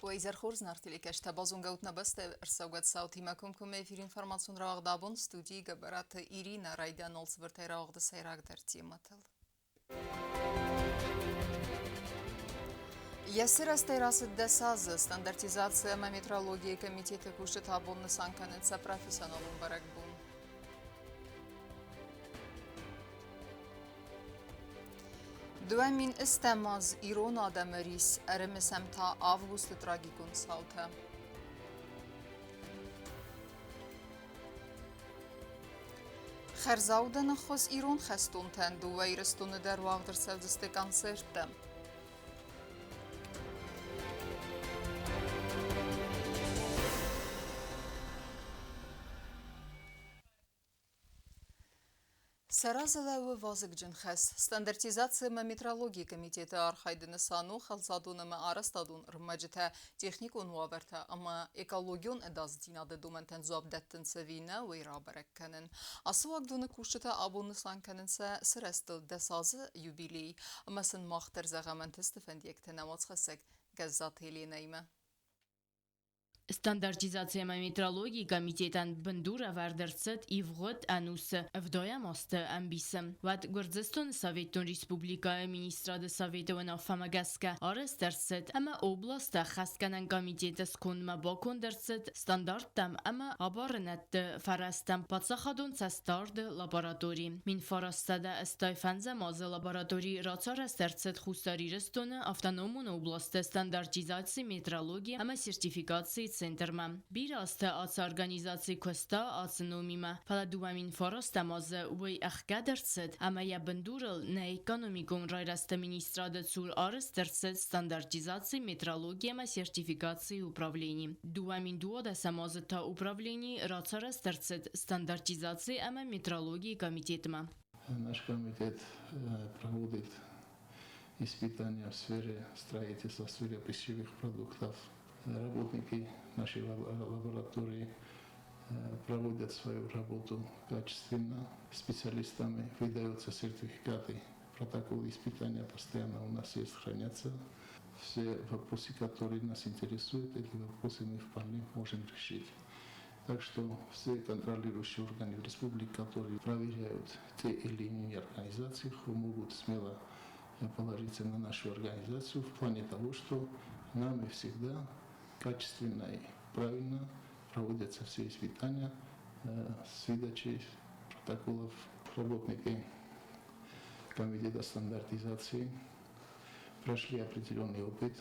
Wayzer Horzn artilikeš tabazun gautna baste ersaugat sauti makumkum efir informațiun ravagdabun studii gabarată Irina Raidean olsvărtei ravagda sayrag derti matel. Ясыр астайрасы десазы стандартизация метрологии комитета кушет табунны санканется профессионалун барак бун. Duemin istemaz İrona demeris eremisem ta avgust tragikun salta. Xerzaudan xos İron xestun tendu ve iristunu der vağdır sevdiste konsertem. Саразалавы вазыгджин хэс. Стандартизация метрологии комитета архайдыны сану халсадунымы арастадун рмаджита техникун ваверта, ама экологион эдаз динады дументен зуабдеттин севина вейрабареккенин. Асуагдуны кушчыта абуны санкенинсе сырестыл десазы юбилей. Амасын махтер зағаментисті фендиектен амацхасек газзат елинейме. Стандартизация метрологии комитетан бендура вардерцет и вгод анусы вдоя моста амбисом. Ват Гвардзестон Советон Республика министра Советован Афамагаска арестерцет, ама областа хасканан комитета скунма бакондерцет стандарттам, ама абарнет фарастам подсахадон цастард лаборатории. Мин фарастада стайфанза мазы лаборатории рацарестерцет хустари рестона автономун областа стандартизации метрологии, ама сертификации центрма. Бирасты ац организации коста ацномима. Паладуамин фарастамазы уй ахкадерцет, ама я бендурал на экономикум райраста министрада цур арестерцет стандартизации метрологии, ама сертификации управлений. Дуамин дуода самазы та управлений рацарестерцет стандартизации, ама метрологии комитетма. Наш комитет проводит испытания в сфере строительства, в сфере пищевых продуктов. Работники нашей лаборатории проводят свою работу качественно, специалистами выдаются сертификаты, протоколы испытания постоянно у нас есть, хранятся. Все вопросы, которые нас интересуют, эти вопросы мы вполне можем решить. Так что все контролирующие органы в республике, которые проверяют те или иные организации, могут смело положиться на нашу организацию в плане того, что нами всегда качественно и правильно проводятся все испытания с выдачей протоколов. Работники комитета стандартизации прошли определенный опыт,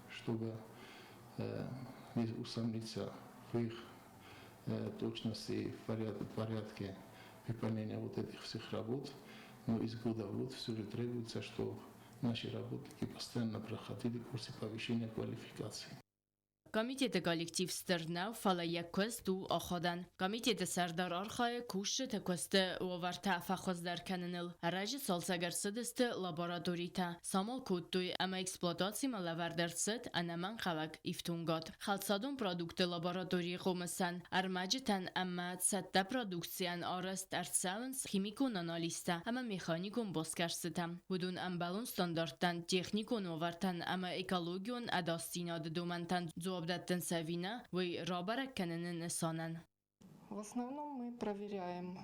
чтобы не усомниться в их точности и порядке выполнения вот этих всех работ. Но из года в год все же требуется, чтобы наши работники постоянно проходили курсы повышения квалификации. Комитет коллектив стернав фалая косту ахадан. Комитет сардар архай куш текосте оварта фахоздар каннел. Раж салсагар сдست лабораторита. Самал кодтуй ама эксплуатации малавардерсет анаман хавак ифтунгат. Халсадон продукт лаборатории қомасан. Армаджтан ама цатта продукциян араст арсаунс химикон аналиста ама механикон боскарсетам. Будун амбалон стандарттан техникон овартан ама экологион адастинад домантан обдаттен савина, вы рабаракканен несанан. В основном мы проверяем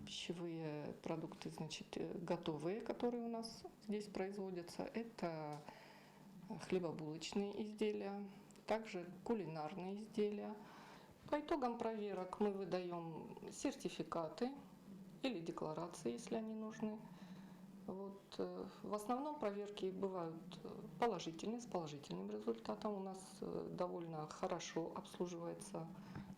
пищевые продукты, значит, готовые, которые у нас здесь производятся. Это хлебобулочные изделия, также кулинарные изделия. По итогам проверок мы выдаем сертификаты или декларации, если они нужны. Вот. В основном проверки бывают положительные, с положительным результатом. У нас довольно хорошо обслуживается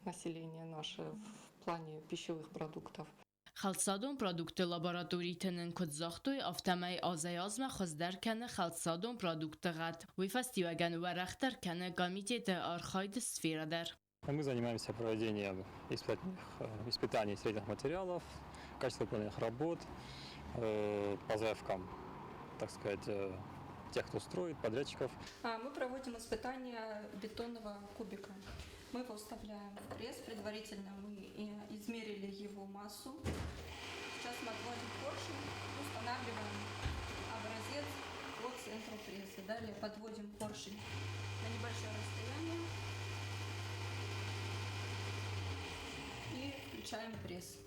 население наше в плане пищевых продуктов. Халсадон продукты лаборатории тенен кодзахтуй автомай азаязма хаздар кане халсадон продукты гад. Уйфастиваган варахтар кане комитеты архайд сферадар. Мы занимаемся проведением испытаний средних материалов, качественных выполненных работ, по заявкам, так сказать, тех, кто строит, подрядчиков. Мы проводим испытания бетонного кубика. Мы его вставляем в пресс, предварительно мы измерили его массу. Сейчас мы отводим поршень, устанавливаем образец по центру пресса. Далее подводим поршень на небольшое расстояние и включаем пресс.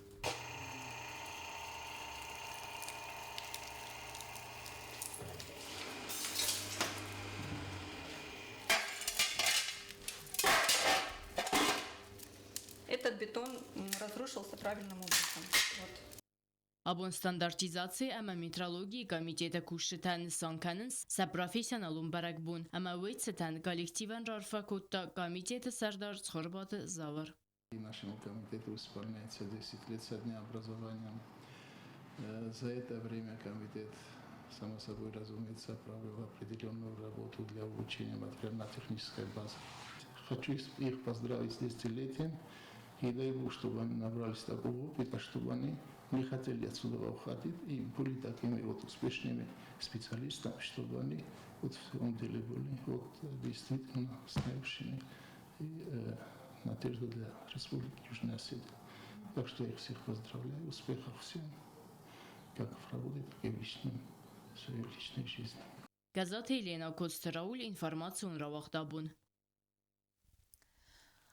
Этот бетон разрушился правильным образом. Вот. Abon standartizatsiya ama metrologiya komiteti kushtan sankanins sa professionalun barakbun ama wetsetan коллективан рарфакутта комитета сардар цхорбат завар. Нашему комитету исполняется 10 лет со дня образования. За это время комитет, само собой разумеется, провел определенную работу для улучшения материально-технической базы. Хочу их поздравить с 10-летием и дай Бог, чтобы они набрались такого опыта, чтобы они не хотели отсюда уходить и были такими вот успешными специалистами, чтобы они вот в самом деле были вот действительно знающими и надежда для Республики Южная Осетия. Так что я всех поздравляю, успехов всем, как в работе, так и в своей личной жизни. Газета Елена Кострауль информацию равахтабун.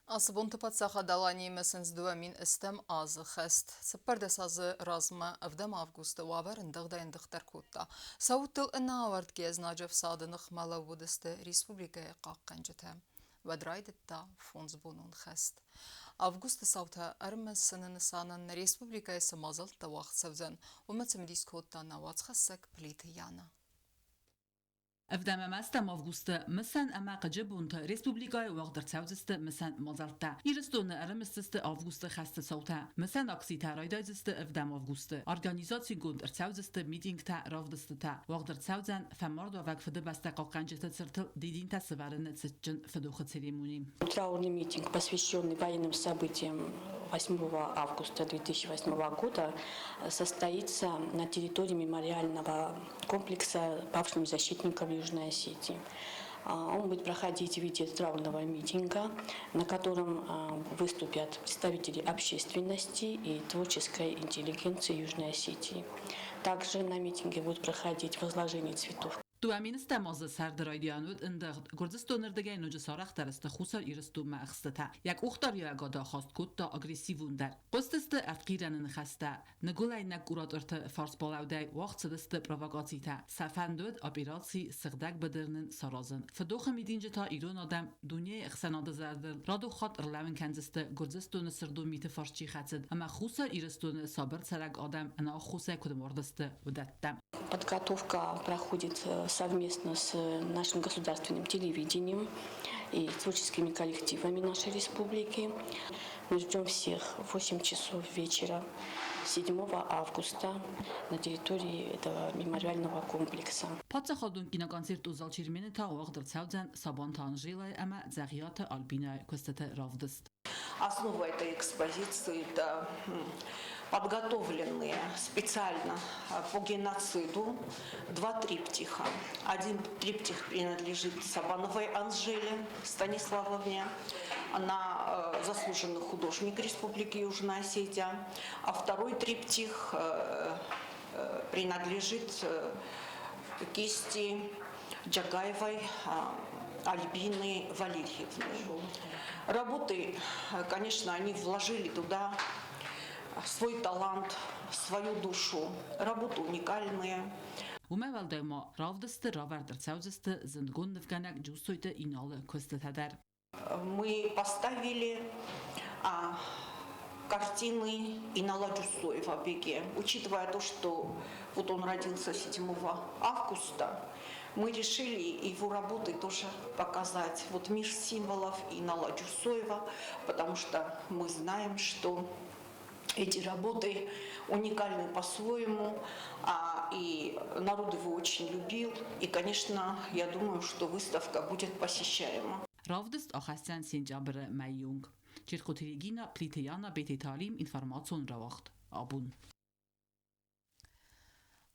Ասբոն տպած սախադալանի մսնց դուամին ստեմ ազը խեստ, սպրդես ազը ռազմը վդեմ ավգուստը ուավեր ընդղդա ընդղտերքուտա, սաուտıl ընա ավարդ գեզնաջև սադնıq մալավուդստը Ռիսպուբլիկայը qaqqenջıtə, վդրայդտա ֆոնց բոնուն խեստ. Ավգուստը սավթը ըրմսնն սանն Ռիսպուբլիկայը սմազալ տվաղ ծվձն, ումըցմ դիսկոտտա նավաց խսեք պլիթը յանը. افدام مستم августа مثلا اما قجبونت ريسبوبليكاي وقدر تاوزست مثلا مازالتا يرستون ارمستست августа خست صوتا مثلا اكسي تارايدايزست افدام августа организации гунд تاوزست ميتинг تا равдست تا وقدر تاوزن فمارد وقف ده بس قاقنجت цертл дидин та севарен цечен федоха церемонии. Траурный митинг, посвященный военным событиям 8 августа 2008 года, состоится на территории мемориального комплекса павшим защитникам Южной Осетии. Он будет проходить в виде траурного митинга, на котором выступят представители общественности и творческой интеллигенции Южной Осетии. Также на митинге будет проходить возложение цветов. تو امین استماز سردرایدیانود انداخت گردستونر دگه نوج سارخ درست خوسر ایرستو مخسته یک اختار یا گادا خواست کد تا اگریسیون در قستست افکیرن نخسته نگولای نگورات ارت فارس بالاوده وقت سدست پرووگاتی تا سفندود اپیراسی سغدک بدرنن سرازن فدوخ میدینج تا ایران آدم دنیای اخساناده زردل رادو خاط ارلاون کنزست گردستون سردو میت فارچی خطد اما خوسر ایرستون صابر سرگ آدم انا خوسه کدم وردست ودتم. Подготовка проходит совместно с нашим государственным телевидением и творческими коллективами нашей республики. Мы ждем всех в 8 часов вечера 7 августа на территории этого мемориального комплекса. پات خودون کینا کنسرت اوزال چیرمین تا وقت ساوزن سابان تانجیلای اما زغیات آلبینا کستت راودست. Основа этой экспозиции – это подготовленные специально по геноциду 2 триптиха. Один триптих принадлежит Сабановой Анжеле Станиславовне. Она заслуженный художник Республики Южная Осетия. А второй триптих принадлежит кисти Джагаевой Альбины Валерьевны. Работы, конечно, они вложили туда свой талант, свою душу. Работы уникальные. وما والدهما راودست راوردر تاوزست زندگون نفگانک جوستویت اینال کستت هدر. Мы поставили картины Инала Джусоева в Беге. Учитывая то, что вот он родился 7 августа, мы решили его работы тоже показать. Вот мир символов Инала Джусоева, потому что мы знаем, что эти работы уникальны по-своему, и народ его очень любил. И, конечно, я думаю, что выставка будет посещаема. راودست آخستن سنجابر میونگ. چرخوتریگینا پلیتیانا بیت تعلیم انفرماسیون رواخت. آبون.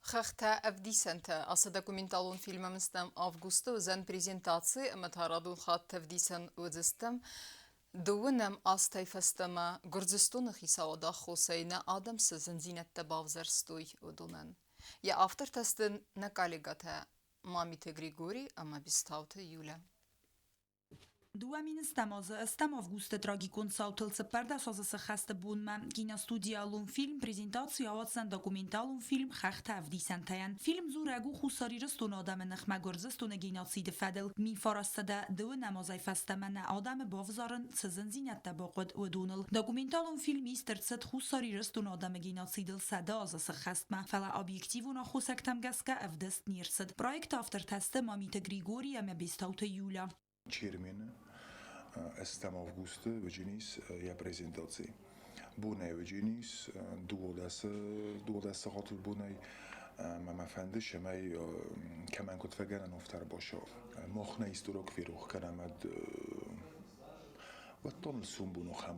Խախտա ավդիսենտը ասա դոկումենտալուն ֆիլմամստամ ավգուստը ուզեն պրեզենտացի մթարադուն խատ թվդիսեն ուզստամ դունեմ աստայֆստամա գուրձստունը խիսաոդա խոսեյնա ադամսը զնզինետտը բավզերստույ ուդունեն. Я автор тестын накалигата Մամիթե Գրիգորի, ամաբիստավթը Յուլիա։ Duamin stăm августа трагикон саутылцы пардасозы сахасты бунма киностудиялун фильм презентация аватсан документалун фильм хахта авдисантаян фильм зурагу хусарирыстун адамы нахмагорзыстун геноциды фадыл ми фарастада ды намазай фастамана адамы бовзарын цызын зинятта боқод удунул документалун фильм истерцет хусарирыстун адамы геноцидыл сада азы сахастма фала объективуна хусактам гаска авдаст нирсад проект автор тасты Мамита Григорий амабистаута Юля Termine stăm августа вăģinis ja prezentații. Bune văģinis, duodasa hatul bunei مما فندش می کمان کت فگرن افتر باشه مخنه ایستورک فیروخ کنمد و تون سومبونو هم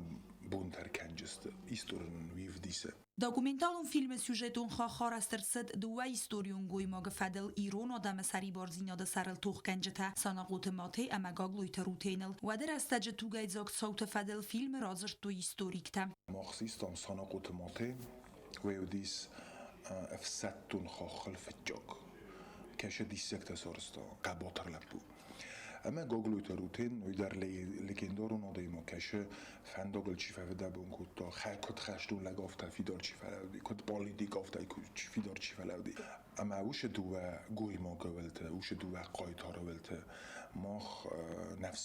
بونتر کنجست ایستورن ویف دیسه Документалун фильме сюжетун хахарастырсыд дуа историун гоймага фадыл ирон адам сари барзиняда сарыл тухканжата санагуты мате амагаглуйта рутейнил вадер астаджа тугайзак саута фадыл фильм разыр ту историкта مخصيص санагуты мате ويوديس افساتون خاخل فجاك كاش ديسك تسارستا قباطر لبو اما گاگلوی تروتین ویدر لیکندارون آدایما کشه فنداگل چی فهده بون کتا کت خشتون لگافتا فیدار چی فلودی کت بالیدی گافتا فیدار چی فلودی اما اوش دوه گوی ما گولته اوش دوه قاید ها رو ولته ما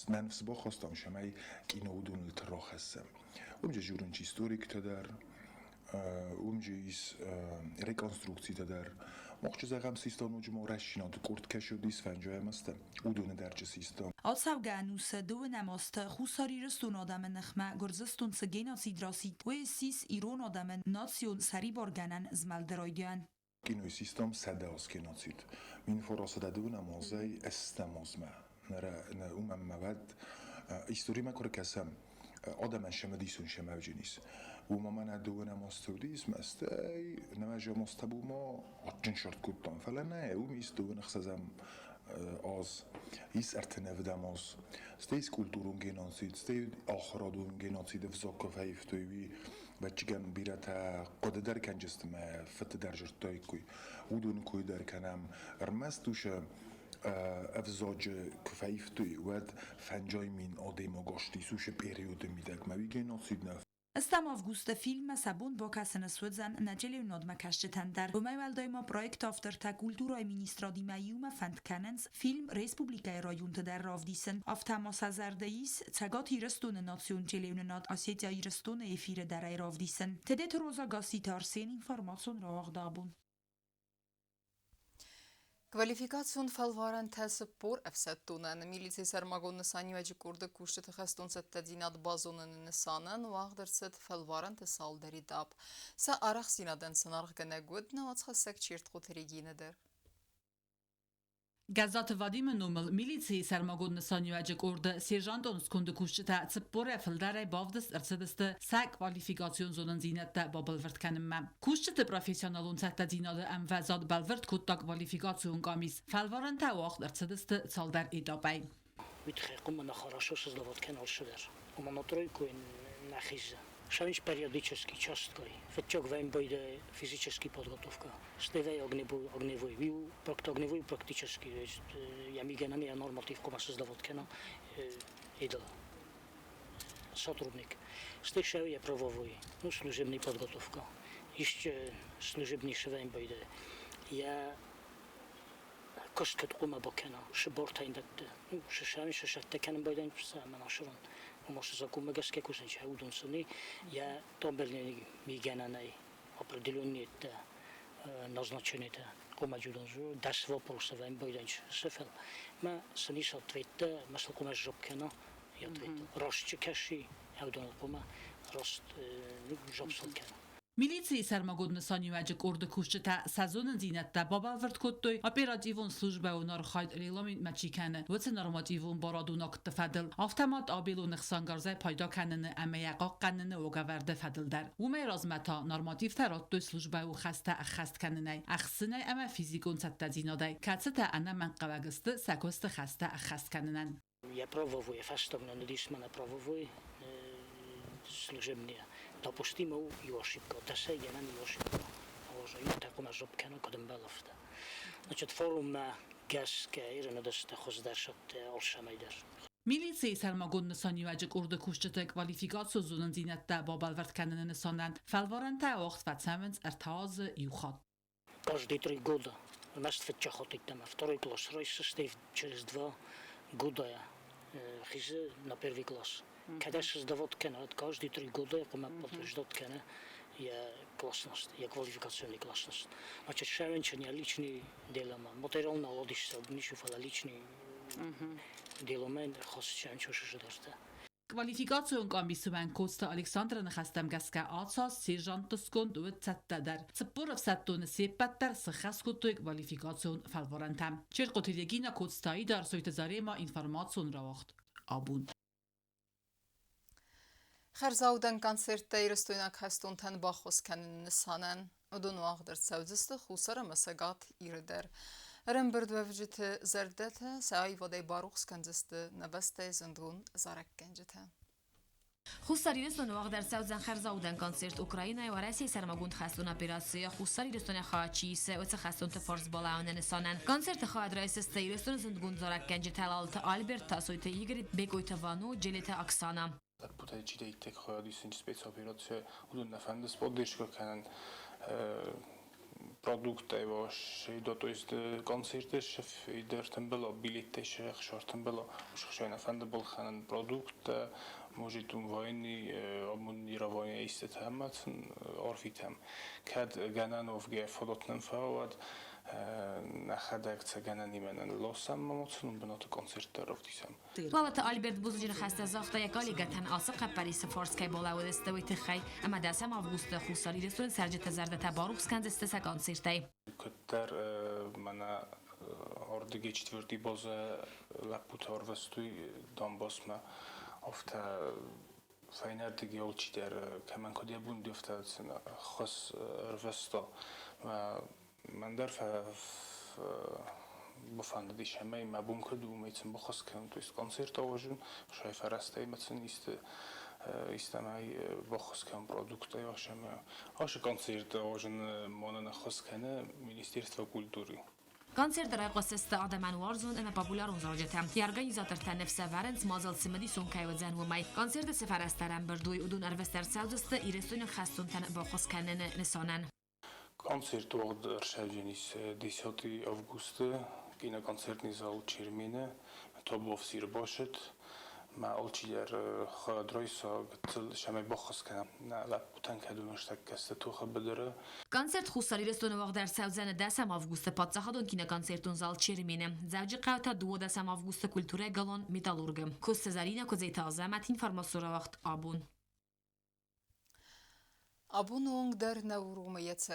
نفس با خواستم شمای کینودون لتراخ هستم اونجا جورن چی ستوریک تدر اونجیس ریکانستروکسی تدر مخچه هم سیستان و جمع رشینات کرد کشو دیس فنجای مستم او دونه درچه سیستان آتساو گانوس دو نماست خوصاری رستون آدم نخمه گرزستون سگینا سیدراسید و سیس ایرون آدم ناسیون سری بارگنن زمال درایدیان اینوی سیستم سده از که ناسید من فراسده دو نمازه استمازمه نه اومم مواد ایستوری مکر کسم آدم شما دیسون شما وجنیس و ما من دو نماستودیس مستی نماجا مستبو ما عجن شرط کتان فلا نه او میست دو نخسازم از ایس ارتنف دماز استیس کلتورون گناسید استی آخرادون گناسید افزاک فیف تویوی و چیگن بیرتا قد در کنجست ما فت در جرتای کوی او دون کوی در کنم ارمستوش افزاج کفایف توی ود فنجای مین آدم گاشتی سوش پریود میدک ما ویگه ناسید نف استم августа фильма сабун бо касана судзан наджели нодма кашчетандар бо майвалдойма проект автор та культурой министради майума фантканенс фильм республикай районта дар равдисен автамас азардеис цагат ирстун национ челевнат асетя ирстун эфире дарай равдисен тедет роза гаситарсен информацион раагдабун Կվալիֆիկացիոն ֆալվարան թեսը պոր əfsəttunən միլիցի սərմագոն նսանի վəcի կուրդը կուշտը թխեստուն սəttədինատ բազոնն նսանən ու աղդրցət ֆալվարան թսալդերի դապ։ Սա արախ սինադեն սնարղ գնագոդն ու ացխասեք չիրտ խոթերի գինը դեր։ Газета Вадима Номел милиции сармагон нсанюаджек орда сержант онскунды кушчита цыппоре филдарай бавдыс арцедысты са квалификацион зонын зинетта бабылвырт канымма. Кушчита профессионалун цатта зинады амвазад балвырт кутта квалификацион камис. Фалваран та вақт арцедысты цалдар идабай. Витхекум на хорошо создавать канал шудер. На тройку нахиз. Шавинч периодически часткой. Фетчок вейм бойде физически подготовка. Стевей огневой. Вил огневой практически. Я мигенами я норматив кома создавать канал. Идол. Сотрудник. Стех шаве я правовой. Ну служебный подготовка. Еще служебный шавейм бойде. Я кошкет кома бокена. Шиборта индат. Ну шавин шашатте канал бойде сама нашрон. Може закуме гаске кусенча удонсони я табелни мигенанай определенните назначените комаджудонжу дас вопроса вем бойденч сефел ма сани соответте масал кома жопкена я ответ росчекаши удон кома рост жопсалкена Милиции сармагод нсанюаджек орда кушчита сазонын зинетта бабалвырт коттой оперативон служба у нархайд реламент мачикане вце нормативон барадунак тфадл автомат абилу нхсангарзай пайда каныны амаяқақ каныны огаварда фадлдар умай размата норматив тарат служба у хаста хаст канынай ахсынай ама физикон сатта зинадай кацта ана манқавагысты сакост хаста хаст канынан я правовой фастовно надисмана правовой служебния допустимо и ошибка. Да се генами ошибка. Може и така на жопкено коден белафта. Значит, форум на گس که ایران دست خوش در شد آرشمیدر. Militsiya sarmagun nisani vajik urdu kushchete kvalifikatsiyo zonun zinette با بالورد کنن نسانن فالوارنته وقت و تسمنز ارتاز юхат. Каждые 3 года у нас в Чахотик там второй класс, раньше стоит через 2 года я хизе на первый класс. Когда создавать кена, каждые 3 года я подтверждать кена, я классность, я квалификационный классность. Значит, шевенчание личный дело, материал наладишься, ничего фала личный дело мен хосчан чуши дашта. Kvalifikatsiyon kambisyumen kosta Aleksandra nxastem gaska atsas serjant skund u tsattadar. Tsapur afsatun sepattar sxaskutu kvalifikatsiyon falvarantam. Çerqotilegina kostayı dar soytazarema informatsiyon rawaxt. Abun. Խերզաուդեն կոնցերտը իրստույնակ հաստուն թեն բախոս կենին նսանեն, ուդուն ու աղդր ծավձստը խուսարը մսագատ իրդեր։ Հրեմ բրդվևջիթը զերդեթը, սայ վոդեի բարուխս կնձստը նվստե զնդուն զարակ կենջիթը։ Խուսարիրստոն ու աղդր ծավձան խերզաուդեն կոնցերտ Ուկրայինայ ու Ռասիայի սարմագունդ խաստուն ապիրասիը խուսարիրստոն խաչիսը ոծը խաստուն թվորձ բոլաուն նսանեն։ Կոնցերտը խադրայսստը իրստոն զնդգուն զարակ կենջիթը լալթը Ալբերտ Տասոյթը Իգրիտ Բեկոյթը Վանու Ջելիթը Աքսանա։ Puteți de tek hayadis inci specoperație udun efendim podishka kenan produkte vash do to jest koncerty szef idertem było bilety szef shortem było shoshen efendim bol khanan produkt możitun wojny obmunirawanie istet hamat orfitem kad gananov ge fodotnem fawad نخداك تجانا نيمان لوسام ممتون بنات كونسرت رفتيسم. والله ألبرت بوزجن خسته زاخته يكالي جتن آسق باريس فارسكي بالا ودستويت خي أما دسم أغسطس خساري رسول سرجة زرده تباروخ سكنزست سكونسرتي. كتر منا أردگی چتورتی باز لپوت آروستوی دانباس ما افتا فاینردگی اولچی در کمان کدی بوندی افتا خاص آروستا و من در بفهمم همه ما بوم کدوم میتونم بخواست کنم توی کنسرت آوازون شاید فرسته میتونم استماعی بخواست کنم پرودکتی آشم آش کنسرت آوازون مانن خواست کنه Ministerstwo Kultury. Konцерт райқосист Адаман Варзун эме популярун заржетам. Ти организаторта нефсеверенц мазал симади сункайвадзан вумай. Концерт сефарастерам бардуй удун арвестер саудзыста ирестуйн хастунтан бахос канен несанан. Konцерт od Rševdjenis 10. августа, киноконцертный зал Чермина, to było w Sirboszet, ma olčider chodrojso, gcel šame bochoskana na laputanka dunoš tak kaste tucha bedere. Konцерт خصوصی رستون وقت در سوزن 10 августа подсахадон киноконцертун зал Чермина. Завжди قوتا 2 августа культура галон металлургом. Кост Зарина козейта азамат информациора вақт абун. Abunung der Naurume jetzt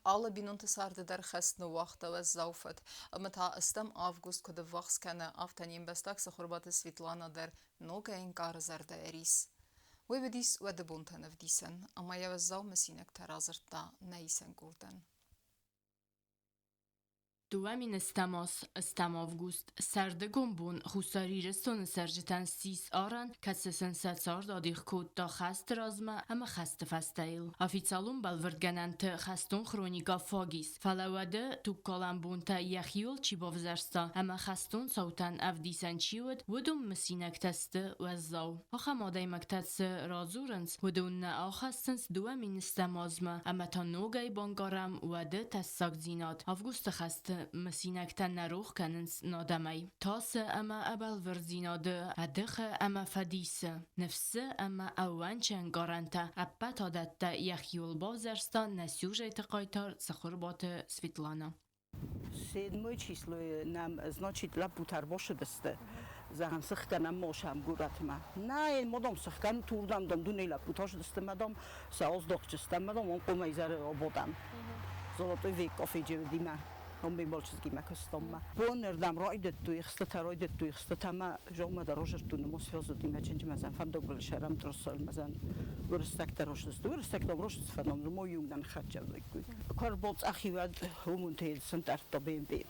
alle binunte sarde der Chestnu wachta was zaufet. Amata istem August kode wachskene aftanim bestak sakhurbat Svetlana der noga in karzarda eris. Webedis wede bunten of disen, ama ja was zau mesinek tarazerta neisen gurden. دوامین استم آوگوست سردگم بون خساری رستون سرجتن سیس آرن کسسن سر دادیخ کود دا خست رازمه اما خست فستایل افیتسالون بلوردگنن خستون خرونیکا فاگیس فلواده تو کالم بون تا یخیول چی بافزرستا اما خستون صوتن افدیسن چیود ودوم مسینک تست وزاو آخه مادای مکتس رازورنس ودون آخستنس دوامین استم آزمه اما تا نوگای بانگارم وده تساک زیناد آوگوست خست مسینکتن نروخ کننس نادمی تاس اما ابل ورزیناده ادخ اما فدیس نفس اما اوانچن گارنتا اپا تادت یخیول بازرستا نسیوژه تقایتار سخوربات Svetlana. 7 число нам, значит, лапутар боше десте. Заган сахканам мошам гуратма. Не, модом сахкан турдам дом дуне лапуташ десте мадам, саоздохчестам мадам, он комайзаре ободам. Золотой век кофеджи дима. هم به بالچیز کی مکستم بون نردم رایدت توی خسته رایدت توی خسته تما جوم دروژر تو نموس فیزودی مچنج مثلا فهم دوبل شرم درسال مثلا ورستک دروژ است ورستک دروژ است فنم رو مویوم دن خرج بگوی کار بولت اخیواد همون تیل سنتر تا بیم بیم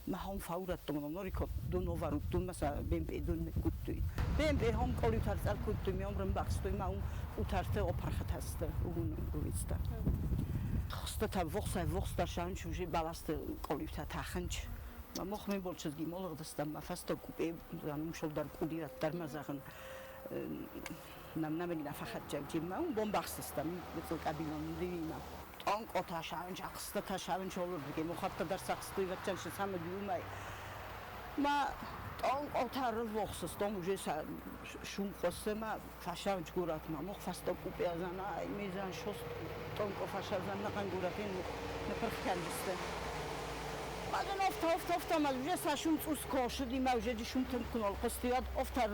ما هم فورت تو منم نوری کد دو نوارو تو مثلا بیم دون میکوتی بیم هم کلی ترسال کوتی میام رم باکس توی ما هم اوترته آپارخت هست اون رویسته خسته تا وقت در شان شوجی بالاست کلیفت تاخنج ما مخمن بولشز گی مال دستم ما فست کوپه زنم شل در کلیات در مزاحن نمیگی نفخت جنگیم ما اون بمبخش استم مثل کابینون دیوینا آنک آتش آنج اقصد آتش آنج olur دیگه مخاطب در سختی و چنش سام دیومای ما آنک آتار وقت موجه شوم خسته ما فشار جورات ما مخ فست کوپه زنا میزان شست آنک فشار زنا کن جوراتین نپرخ کنجسته بعدن افتا ما موجه ساشوم توس کاشدی موجه دیشوم تنکنال قصدیات افتار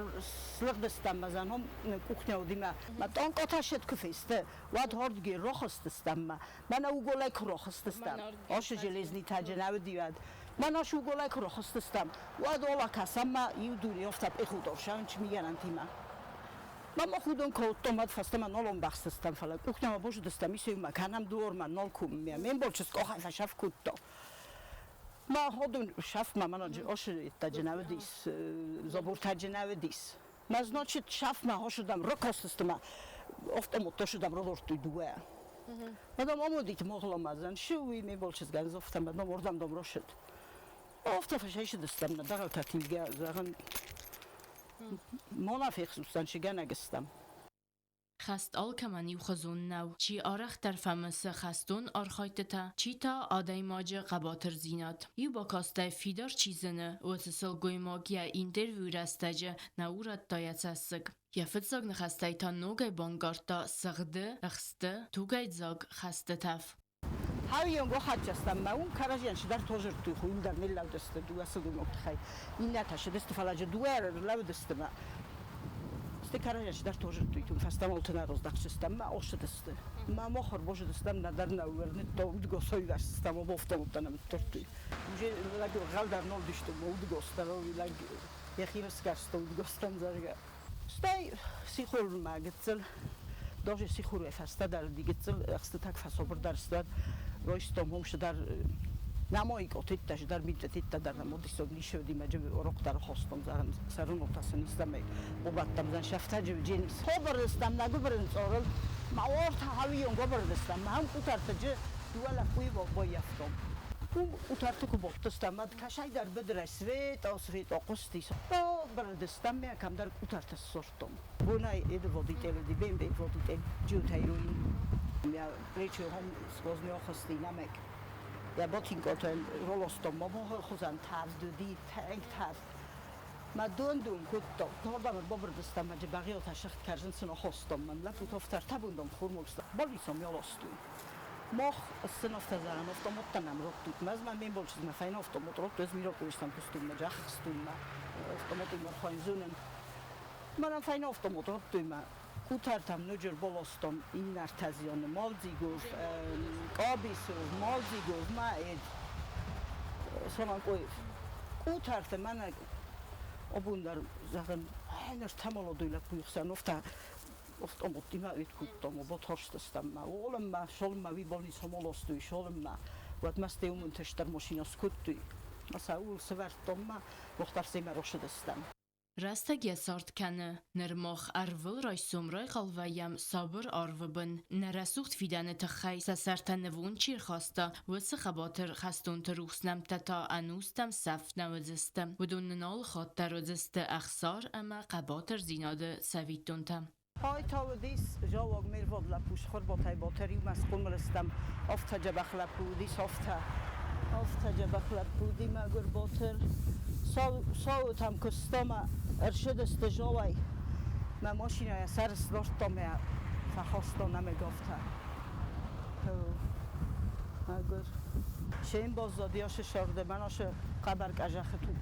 سلق دستم مزن هم کوخنیا دیما ما آنک آتشت کفیسته واد هردگی راخست استم من او گلای راخست استم آش جلیزنی تاجناو دیواد من آش او گلای راخست استم واد اولا کسام ما یو دوری افتا بخود آفشان چی میگن انتیما ما خودم کوتومات فاستم نالم بخست استم فلا کوخنیا باشه دستم میشه مکانم دور من نال کوم من بولچس کوخای فشاف کوتو ما هادون شاف ما مناج آش تاجناو دیس زبور تاجناو دیس ما значит شاف ما هاشدم رکاست استم افتم متشدم رو دورت دوه مادام آمودیت مغلام ازن شوی می بولچس گنز افتم ما مردم دم روشد افت فشایش دستم نداغ کاتیلگا زغن منافق سوستان شگن اگستم خست آلکمانی و خزون نو چی آرخ در فمس خستون آرخایت تا چی تا آدای ماج قباتر زینات یو با کاسته فیدار چیزنه و تسل گوی ماگیا اینترویو رستجه نورت دایت سسگ یفت زاگ نخسته تا نوگای بانگارتا سغده اخسته توگای زاگ خسته تف هاویون گو حد جستم ما اون کاراجیانش در توجر توی خویم در نیل لو دسته دو اصل گوی مبتخی این نتاشه دست فلاجه دوار لو دسته ما استکارش در توجر توی تو فستم آلتنا روز داشتم ما آشد است ما مخور باشه دستم ندار نورنی تو دگوسای دستم و بافتم ابتنم ترتی میشه لگو غال در نال داشتم و دگوستم و لگ یخیر سکستم و دگوستم زرگه استای سیخور ماگتل داشت سیخور فسته در دیگتل اخست تک فسابر در استاد رویستم همش در نمایی که تیتش در میتیت در نمودی سوگلی شدی مجب اوراق در خواستم زارن سرون نقطه نیستم بابتم زن شفته جو جنس خبر دستم نگو برن صارل موارد هاویون خبر دستم هم کوترت جو دولا خوی با یفتم اون کوترت کو بوتستم مد کشای در بدر سویت آسویت آقستی بر دستم می کم در کوترت سورتم بونای اید ودیتل دی بیم ودیتل جو تایروین یا ریچو هم سوزنی آخستی نمک یا باتین کاتن رولستم ما خوزن تاز دودی تنگ تاز ما دون کت تا بابر دستم مجه باقی تشخت کردن سنا خواستم من لپوت افتر تبوندم خورمولست بالیسم یالاستوی مخ السنافت زارن افتم متنم رفتم مز من بین بولشز نفعین افتم مترفت از میرا کوشتم کستم مجه خستم ما افتم متن مرخاین زونن منم فعین افتم مترفت ما کوترتم نجر بالاستم این نرتزیان مالزی گفت قابیسو مالزی گفت ما اید سنان کویف کوترت من ابون در زغن هنر تمالا دویلت بویخسن افتم مطی ما اید کتم و با ترشتستم ما اولم ما شالم ما وی بالی سمالاستوی شالم ما وقت مسته اومن تشتر ماشیناس کتوی مثلا اول سورتم ما مختار سیمه روشدستم رستگی سارت کنه نرماخ ارول رای سمرای قلوایم صابر آروبن نرسوخت فیدن تخی سسرت نوون چیر خواسته و خباتر خستون تروخسنم تا انوستم صف نوزستم و دون نال خاطر روزست اخسار اما قباتر زیناده سویتون تم های تا دیس جواب میرود لپوش خور با تای باتری و مسکون ملستم افتا جبخ لپودیس افتا جبخ لپودی مگر باتر ساوت هم کستم ارشد استجاوی من ماشین های سر سلاشتم یا فخواستم نمیگفته مگر شین بازدادیاش شارده من آش قبر کجاخ تو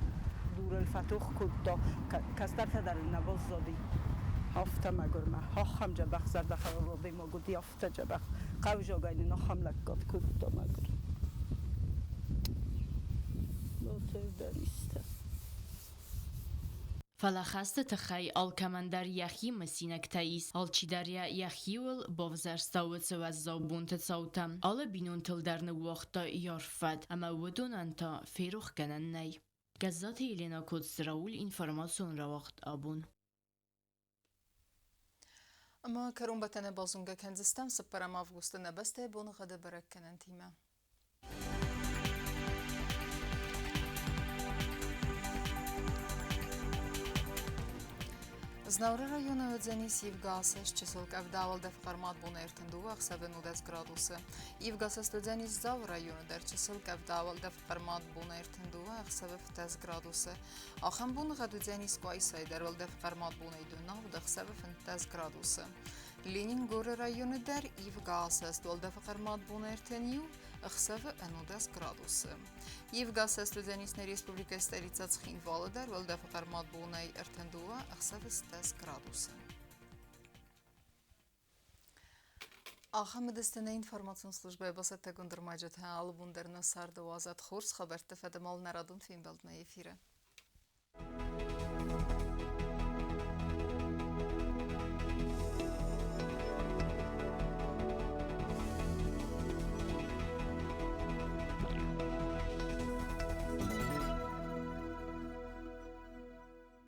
دور الفتوخ کد کستر که در نبازدادی هفته مگر من هم جبخ زرد خرار دی ما گودی هفته جبخ قو جاگانی نخم لکات کد مگر باتر دانسته فلاخست تخی آلکمندر یخی مسینک تاییس آلچی دریا یخیول باوزرستاوت و زابون تساوتم آل بینون تل در نوختا یارفد اما ودون انتا فیروخ کنن نی گزات ایلینا کدس راول اینفرماسیون را وقت آبون اما کرون بتنه بازونگا کنزستم سپرم آفگوست نبسته بون غده برک کنن تیمه Znavra rayonu Ödzenis Yivgasas çisıl kavdaval def qarmat buna ertenduva xsavın udes gradusı. Yivgasas Ödzenis Zav rayonu der çisıl kavdaval def qarmat buna ertenduva xsavı ftes gradusı. Axan bunu qad Ödzenis Qaysay derval def qarmat buna idunnav da xsavı ftes gradusı. Lenin Gore rayonu der Yivgasas dol def qarmat buna erteniu xsavı enudes gradusı. Yivgasas Ödzenisne Respublika Stolica Цхинвала der vol def qarmat buna ertenduva xsavı ftes gradusı. Ахамедестене информацион служба басата гундермаджет албундерна сарда вазат хорс хабарта федемал нарадун финбелдна эфире.